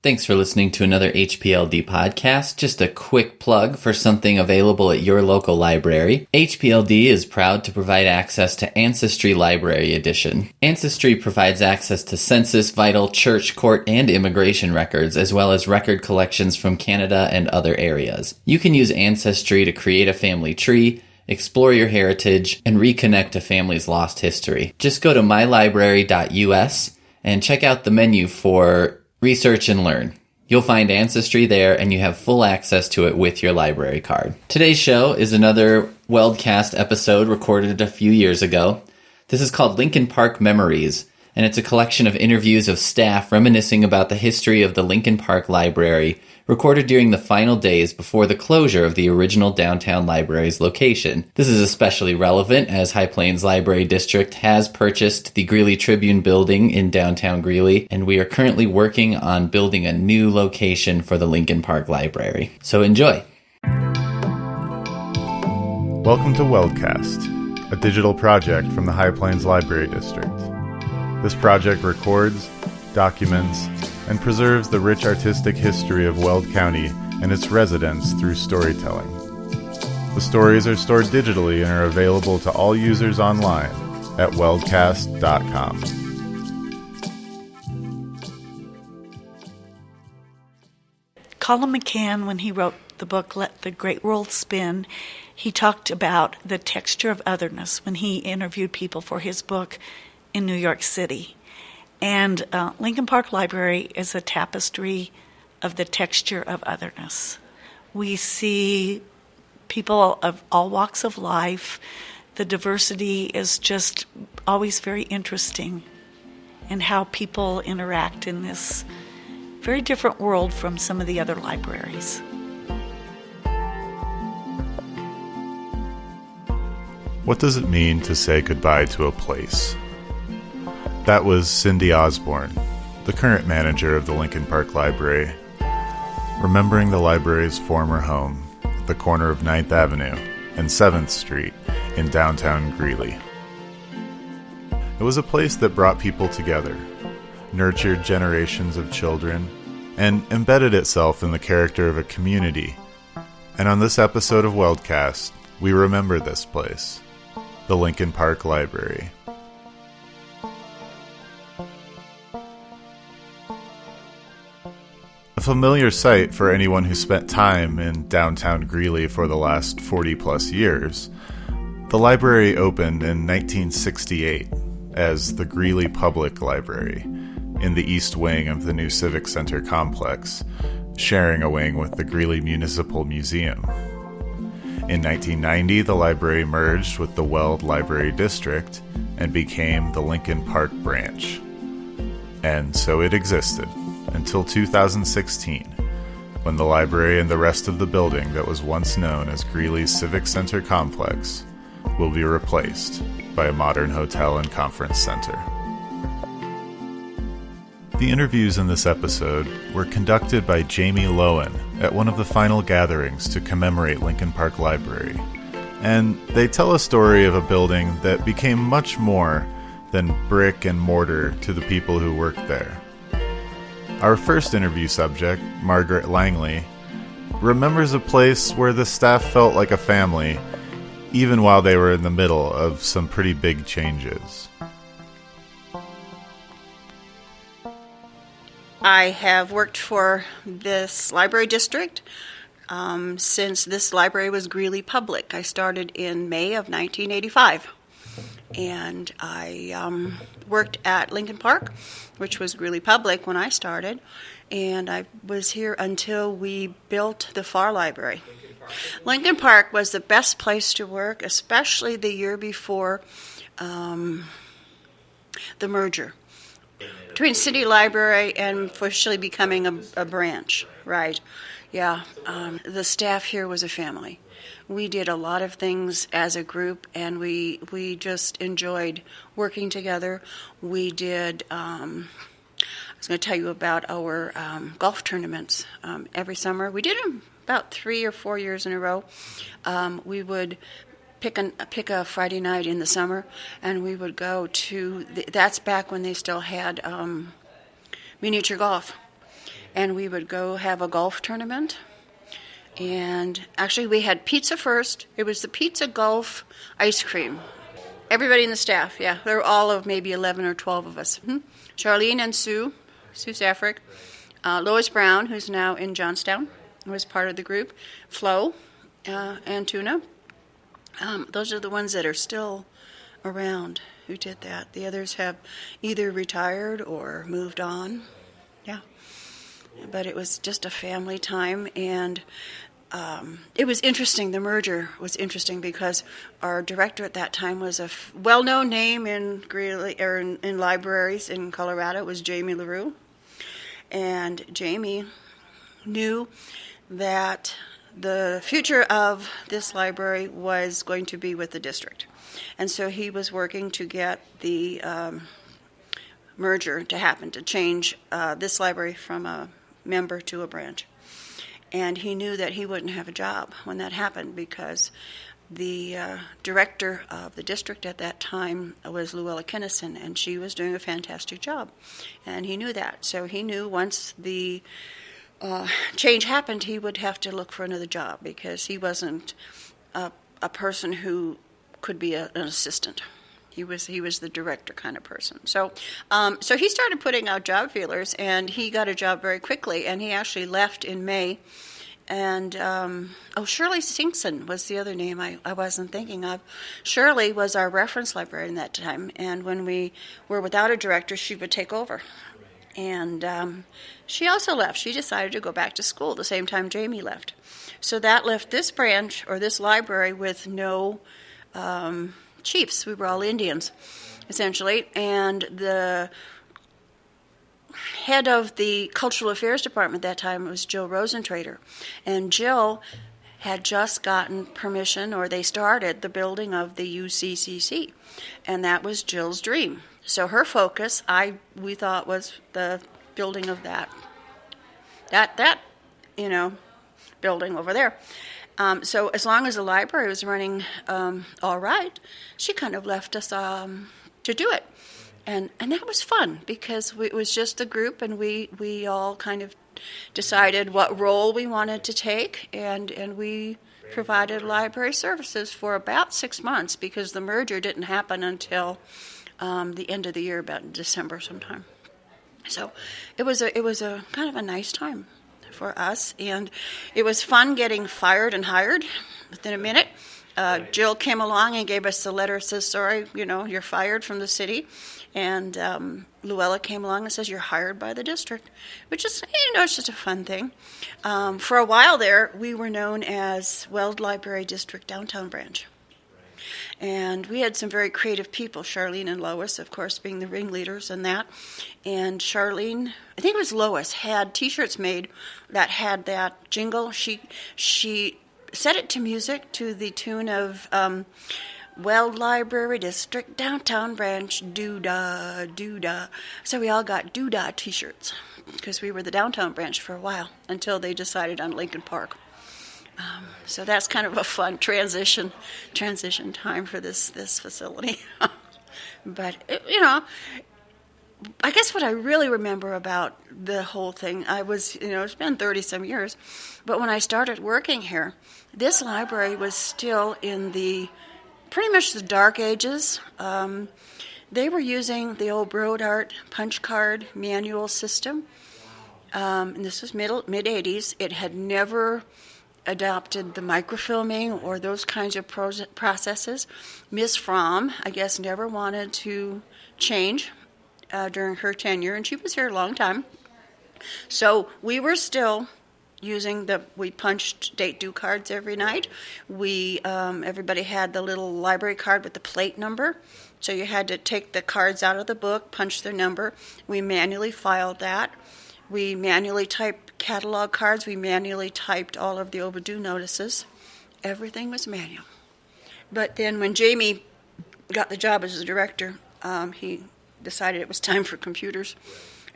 Thanks for listening to another HPLD podcast. Just a quick plug for something available at your local library. HPLD is proud to provide access to Ancestry Library Edition. Ancestry provides access to census, vital, church, court, and immigration records, as well as record collections from Canada and other areas. You can use Ancestry to create a family tree, explore your heritage, and reconnect a family's lost history. Just go to mylibrary.us and check out the menu for Research and Learn. You'll find Ancestry there, and you have full access to it with your library card. Today's show is another Weldcast episode recorded a few years ago. This is called Lincoln Park Memories, and it's a collection of interviews of staff reminiscing about the history of the Lincoln Park Library, recorded during the final days before the closure of the original downtown library's location. This is especially relevant as High Plains Library District has purchased the Greeley Tribune building in downtown Greeley, and we are currently working on building a new location for the Lincoln Park Library. So enjoy! Welcome to Weldcast, a digital project from the High Plains Library District. This project records, documents, and preserves the rich artistic history of Weld County and its residents through storytelling. The stories are stored digitally and are available to all users online at weldcast.com. Colin McCann, when he wrote the book Let the Great World Spin, he talked about the texture of otherness when he interviewed people for his book in New York City. And Lincoln Park Library is a tapestry of the texture of otherness. We see people of all walks of life. The diversity is just always very interesting, and how people interact in this very different world from some of the other libraries. What does it mean to say goodbye to a place? That was Cindy Osborne, the current manager of the Lincoln Park Library, remembering the library's former home at the corner of 9th Avenue and 7th Street in downtown Greeley. It was a place that brought people together, nurtured generations of children, and embedded itself in the character of a community. And on this episode of Weldcast, we remember this place, the Lincoln Park Library. A familiar sight for anyone who spent time in downtown Greeley for the last 40-plus years, the library opened in 1968 as the Greeley Public Library in the east wing of the new Civic Center complex, sharing a wing with the Greeley Municipal Museum. In 1990, the library merged with the Weld Library District and became the Lincoln Park branch. And so it existed until 2016, when the library and the rest of the building that was once known as Greeley's Civic Center complex will be replaced by a modern hotel and conference center. The interviews in this episode were conducted by Jamie Lowen at one of the final gatherings to commemorate Lincoln Park Library, and they tell a story of a building that became much more than brick and mortar to the people who worked there. Our first interview subject, Margaret Langley, remembers a place where the staff felt like a family, even while they were in the middle of some pretty big changes. I have worked for this library district since this library was Greeley Public. I started in May of 1985. And I worked at Lincoln Park, which was Greeley Public when I started, and I was here until we built the Farr Library. Lincoln Park was the best place to work, especially the year before the merger between City Library and officially becoming a branch, right? Yeah, the staff here was a family. We did a lot of things as a group, and we just enjoyed working together. We did, I was going to tell you about our golf tournaments every summer. We did them about 3 or 4 years in a row. We would pick a Friday night in the summer, and we would go to, that's back when they still had miniature golf. and we would go have a golf tournament. And actually, we had pizza first. It was the pizza, golf, ice cream. Everybody in the staff, yeah. There were all of maybe 11 or 12 of us. Charlene and Sue Safrick, Lois Brown, who's now in Johnstown, was part of the group, Flo, and Tuna. Those are the ones that are still around who did that. The others have either retired or moved on. Yeah. But it was just a family time, and it was interesting. The merger was interesting because our director at that time was a well-known name in Greeley, or in libraries in Colorado. It was Jamie LaRue. And Jamie knew that the future of this library was going to be with the district. And so he was working to get the merger to happen, to change this library from a member to a branch. And he knew that he wouldn't have a job when that happened because the director of the district at that time was Luella Kinnison, and she was doing a fantastic job. And he knew that. So he knew once the change happened, he would have to look for another job because he wasn't a person who could be an assistant. He was the director kind of person. So he started putting out job feelers, and he got a job very quickly. And he actually left in May. And Shirley Stinkson was the other name I wasn't thinking of. Shirley was our reference librarian at that time, and when we were without a director, she would take over. And she also left. She decided to go back to school the same time Jamie left. So that left this branch, or this library, with no chiefs. We were all Indians, essentially. And the head of the Cultural Affairs Department at that time was Jill Rosentrader. And Jill had just gotten permission, or they started the building of the UCCC. And that was Jill's dream. So her focus, we thought, was the building of that building over there. So as long as the library was running all right, she kind of left us to do it. And that was fun because it was just the group, and we all kind of decided what role we wanted to take, and we provided library services for about 6 months because the merger didn't happen until the end of the year, about in December sometime. So it was a kind of a nice time for us, and it was fun getting fired and hired within a minute. Jill came along and gave us the letter that says, sorry, you're fired from the city. And Luella came along and says, you're hired by the district, which is, it's just a fun thing. For a while there, we were known as Weld Library District Downtown Branch. And we had some very creative people, Charlene and Lois, of course, being the ringleaders in that. And Charlene, I think it was Lois, had T-shirts made that had that jingle. She set it to music to the tune of Weld Library District Downtown Branch, doo-dah, doo-dah. So we all got doo-dah T-shirts because we were the downtown branch for a while until they decided on Lincoln Park. So that's kind of a fun transition time for this facility. But, I guess what I really remember about the whole thing, it's been 30-some years, but when I started working here, this library was still in pretty much the dark ages. They were using the old Broad Art punch card manual system. And this was mid-'80s. It had never adopted the microfilming or those kinds of processes. Miss Fromm, I guess, never wanted to change during her tenure, and she was here a long time. So we were still using we punched date due cards every night. Everybody had the little library card with the plate number. So you had to take the cards out of the book, punch their number. We manually filed that. We manually typed catalog cards. We manually typed all of the overdue notices. Everything was manual. But then when Jamie got the job as the director, he decided it was time for computers.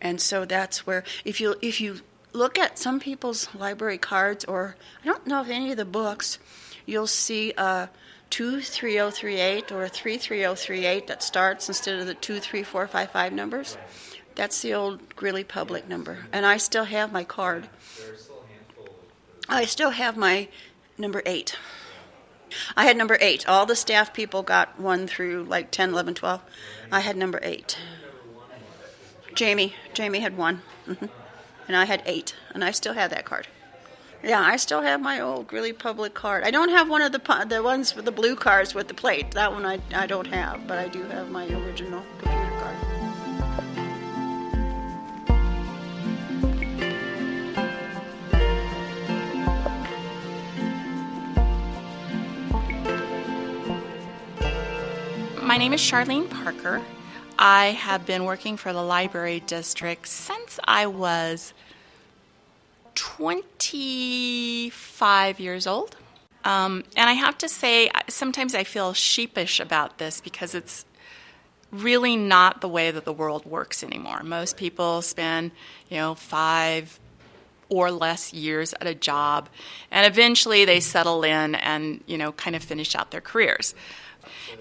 And so that's where, if you look at some people's library cards, or I don't know if any of the books, you'll see a 23038 or a 33038 that starts instead of the 23455 numbers. That's the old Greeley Public number. And I still have my card. I still have my number 8. I had number 8. All the staff people got 1 through like 10, 11, 12. I had number 8. Jamie had 1. And I had 8. And I still have that card. Yeah, I still have my old Greeley Public card. I don't have one of the ones with the blue cards with the plate. That one I don't have, but I do have my original computer card. My name is Charlene Parker. I have been working for the library district since I was 25 years old. And I have to say, sometimes I feel sheepish about this because it's really not the way that the world works anymore. Most people spend, 5 or less years at a job, and eventually they settle in and, kind of finish out their careers.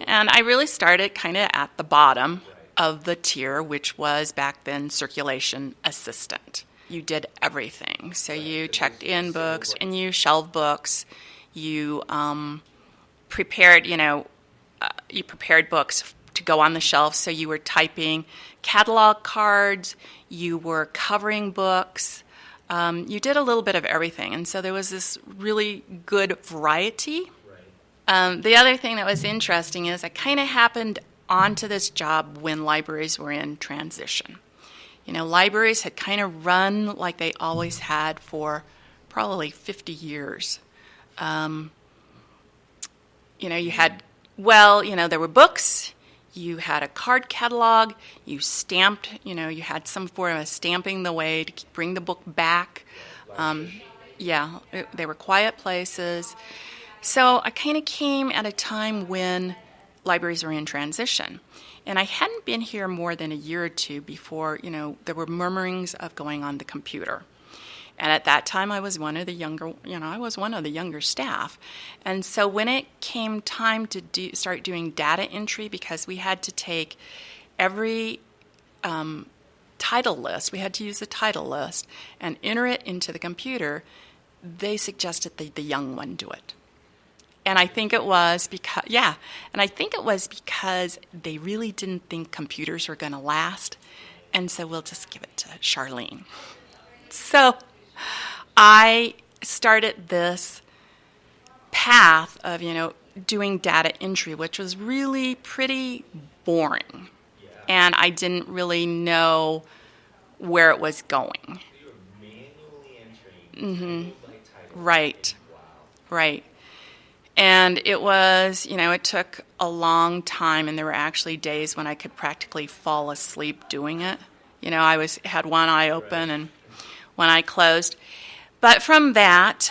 And I really started kind of at the bottom of the tier, which was back then circulation assistant. You did everything. So you checked in books and you shelved books. You prepared, you prepared books to go on the shelf. So you were typing catalog cards. You were covering books. You did a little bit of everything. And so there was this really good variety. The other thing that was interesting is I kind of happened onto this job when libraries were in transition. Libraries had kind of run like they always had for probably 50 years. You had, there were books, you had a card catalog, you stamped, you had some form of stamping the way to bring the book back. They were quiet places. So I kind of came at a time when libraries were in transition. And I hadn't been here more than a year or two before, there were murmurings of going on the computer. And at that time, I was one of the younger staff. And so when it came time to start doing data entry, because we had to take every title list, we had to use the title list and enter it into the computer, they suggested the young one do it. And I think it was because they really didn't think computers were going to last. And so we'll just give it to Charlene. So I started this path of, doing data entry, which was really pretty boring. And I didn't really know where it was going. So you were manually entering Right. Right. And it was, it took a long time, and there were actually days when I could practically fall asleep doing it. I had one eye open and one eye closed. But from that,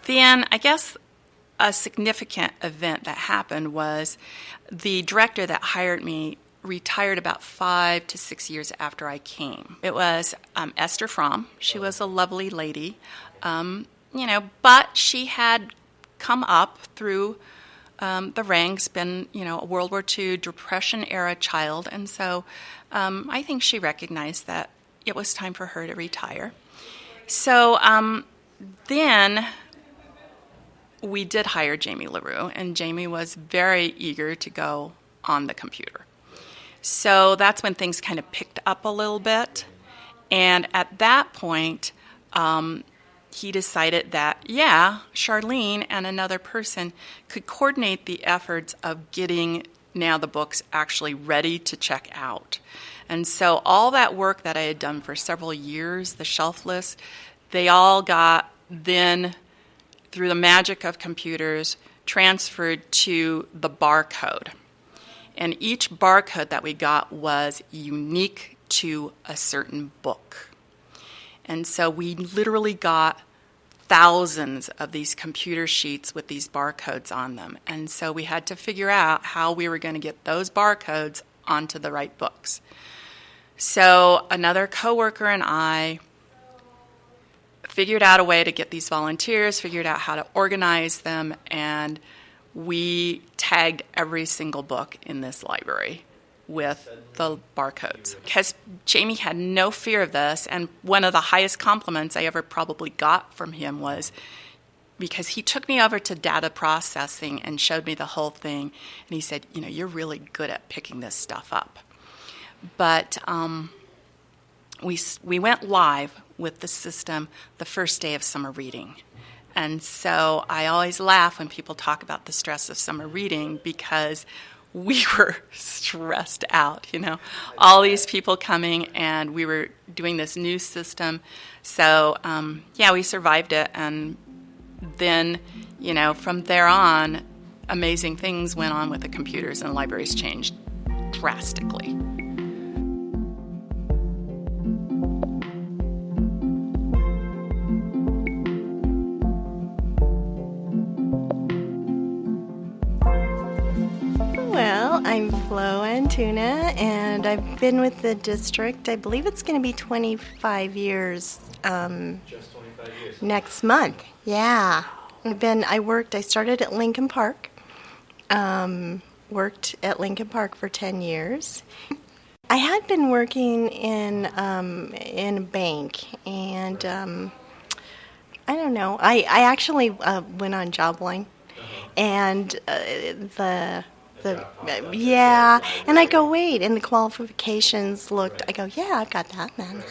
then I guess a significant event that happened was the director that hired me retired about 5 to 6 years after I came. It was Esther Fromm. She was a lovely lady. But she had come up through the ranks, been, a World War II Depression-era child, and so I think she recognized that it was time for her to retire. So then we did hire Jamie LaRue, and Jamie was very eager to go on the computer. So that's when things kind of picked up a little bit, and at that point, he decided that, Charlene and another person could coordinate the efforts of getting now the books actually ready to check out. And so all that work that I had done for several years, the shelf list, they all got then, through the magic of computers, transferred to the barcode. And each barcode that we got was unique to a certain book. And so we literally got thousands of these computer sheets with these barcodes on them. And so we had to figure out how we were going to get those barcodes onto the right books. So another coworker and I figured out a way to get these volunteers, figured out how to organize them, and we tagged every single book in this library with the barcodes. Because Jamie had no fear of this, and one of the highest compliments I ever probably got from him was because he took me over to data processing and showed me the whole thing, and he said, you're really good at picking this stuff up. But we went live with the system the first day of summer reading. And so I always laugh when people talk about the stress of summer reading because we were stressed out, all these people coming, and we were doing this new system. So, we survived it. And then, from there on, amazing things went on with the computers, and libraries changed drastically. Well, I'm Flo Antuna, and I've been with the district, I believe it's going to be 25 years. Just 25 years. Next month, yeah. I started at Lincoln Park, worked at Lincoln Park for 10 years. I had been working in a bank, and I don't know, I actually went on Jobline, and and I go, wait, and the qualifications looked, I go, yeah, I've got that then,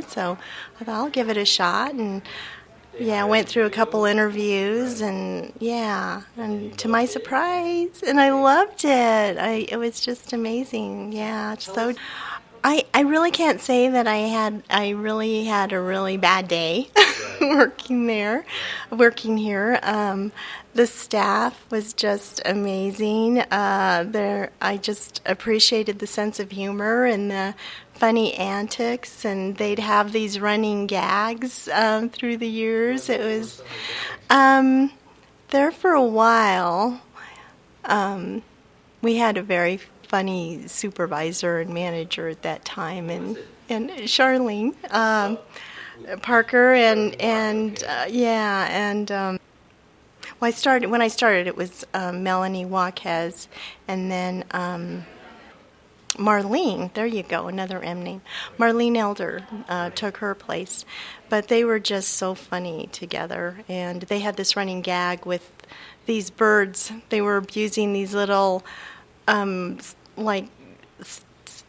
so I thought I'll give it a shot, and went through a couple interviews, and and to my surprise, and I loved it. It was just amazing, so I really can't say that I really had a really bad day working here. The staff was just amazing. I just appreciated the sense of humor and the funny antics, and they'd have these running gags through the years. It was there for a while. We had a very funny supervisor and manager at that time, and Charlene Parker, when I started, it was Melanie Waquez, and then Marlene. There you go, another M name. Marlene Elder took her place, but they were just so funny together, and they had this running gag with these birds. They were abusing these little,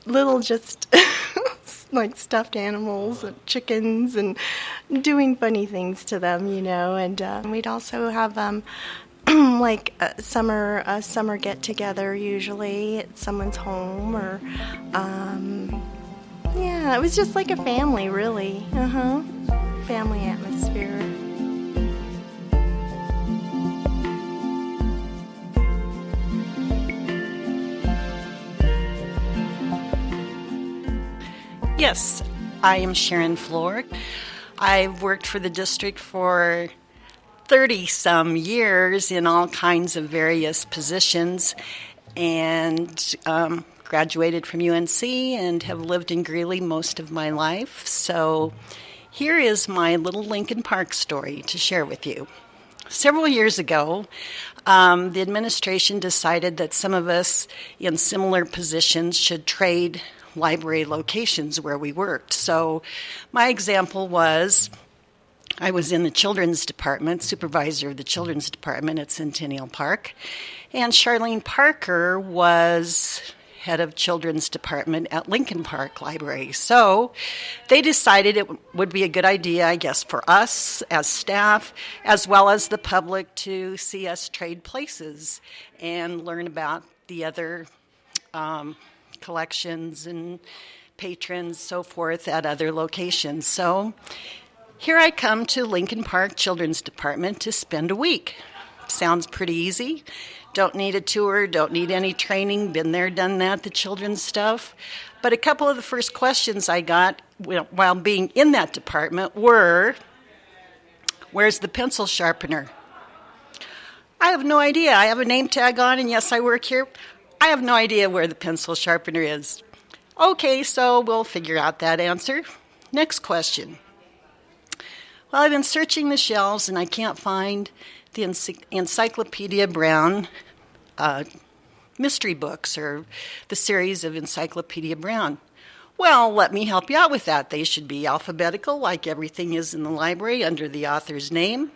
little just like stuffed animals and chickens, and doing funny things to them, and we'd also have a summer get together, usually at someone's home, or it was just like a family, really. Family atmosphere. Yes, I am Sharon Floor. I've worked for the district for 30-some years in all kinds of various positions, and graduated from UNC and have lived in Greeley most of my life. So here is my little Lincoln Park story to share with you. Several years ago, the administration decided that some of us in similar positions should trade library locations where we worked. So my example was I was in the children's department, supervisor of the children's department at Centennial Park, and Charlene Parker was head of children's department at Lincoln Park Library. So they decided it would be a good idea, I guess, for us as staff, as well as the public, to see us trade places and learn about the other collections and patrons, so forth, at other locations. So here I come to Lincoln Park Children's Department to spend a week. Sounds pretty easy. Don't need a tour, don't need any training, been there, done that, the children's stuff. But a couple of the first questions I got while being in that department were, where's the pencil sharpener? I have no idea. I have a name tag on, and yes, I work here. I have no idea where the pencil sharpener is. Okay, so we'll figure out that answer. Next question. Well, I've been searching the shelves, and I can't find the Encyclopedia Brown mystery books or the series of Encyclopedia Brown. Well, let me help you out with that. They should be alphabetical, like everything is in the library, under the author's name.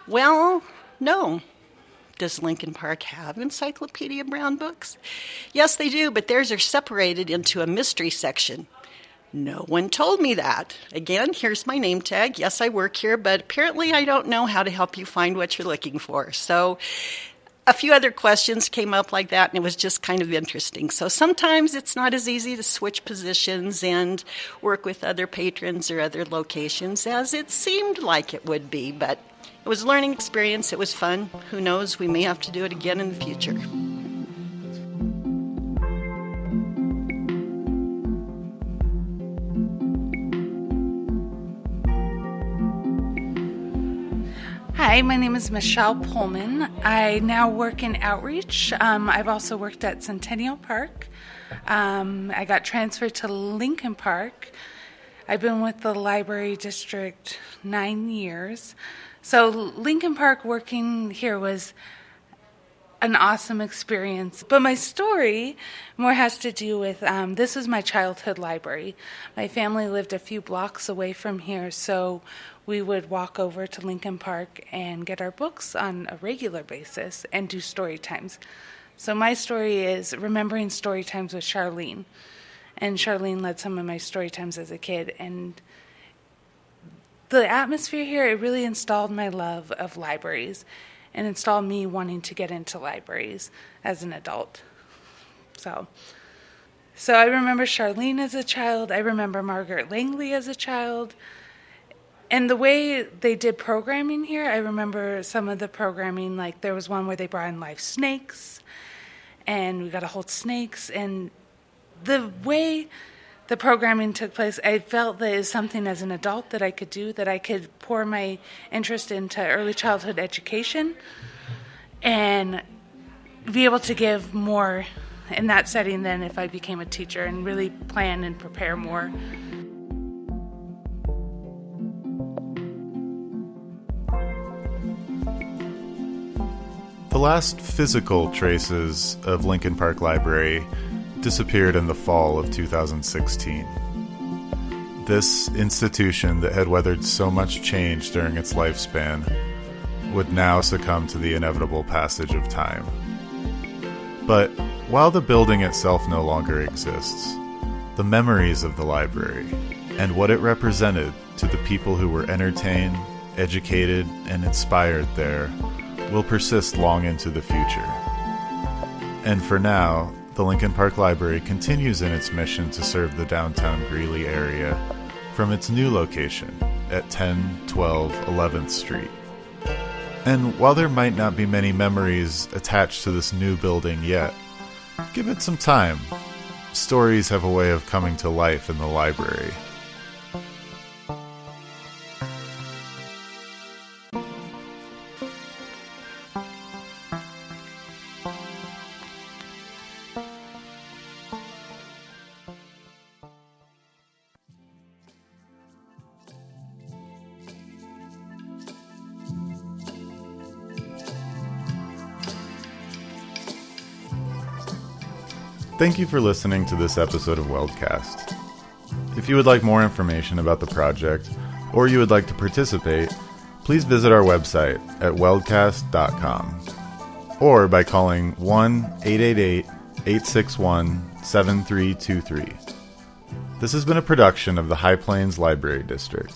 Well, no. Does Lincoln Park have Encyclopedia Brown books? Yes, they do, but theirs are separated into a mystery section. No one told me that. Again, here's my name tag. Yes, I work here, but apparently I don't know how to help you find what you're looking for. So a few other questions came up like that, and it was just kind of interesting. So sometimes it's not as easy to switch positions and work with other patrons or other locations as it seemed like it would be, but it was a learning experience. It was fun. Who knows? We may have to do it again in the future. Hi, my name is Michelle Pullman. I now work in outreach. I've also worked at Centennial Park. I got transferred to Lincoln Park. I've been with the library district 9 years. So Lincoln Park working here was an awesome experience. But my story more has to do with, this was my childhood library. My family lived a few blocks away from here, so we would walk over to Lincoln Park and get our books on a regular basis and do story times. So my story is remembering story times with Charlene. And Charlene led some of my story times as a kid. And the atmosphere here, it really installed my love of libraries and installed me wanting to get into libraries as an adult. So I remember Charlene as a child. I remember Margaret Langley as a child. And the way they did programming here, I remember some of the programming, like there was one where they brought in live snakes, and we got to hold snakes. And the way the programming took place, I felt that it was something as an adult that I could do, that I could pour my interest into early childhood education and be able to give more in that setting than if I became a teacher, and really plan and prepare more. The last physical traces of Lincoln Park Library disappeared in the fall of 2016. This institution that had weathered so much change during its lifespan would now succumb to the inevitable passage of time. But while the building itself no longer exists, the memories of the library and what it represented to the people who were entertained, educated, and inspired there will persist long into the future. And for now, the Lincoln Park Library continues in its mission to serve the downtown Greeley area from its new location at 1012 11th Street. And while there might not be many memories attached to this new building yet, give it some time. Stories have a way of coming to life in the library. Thank you for listening to this episode of Weldcast. If you would like more information about the project, or you would like to participate, please visit our website at weldcast.com, or by calling 1-888-861-7323. This has been a production of the High Plains Library District.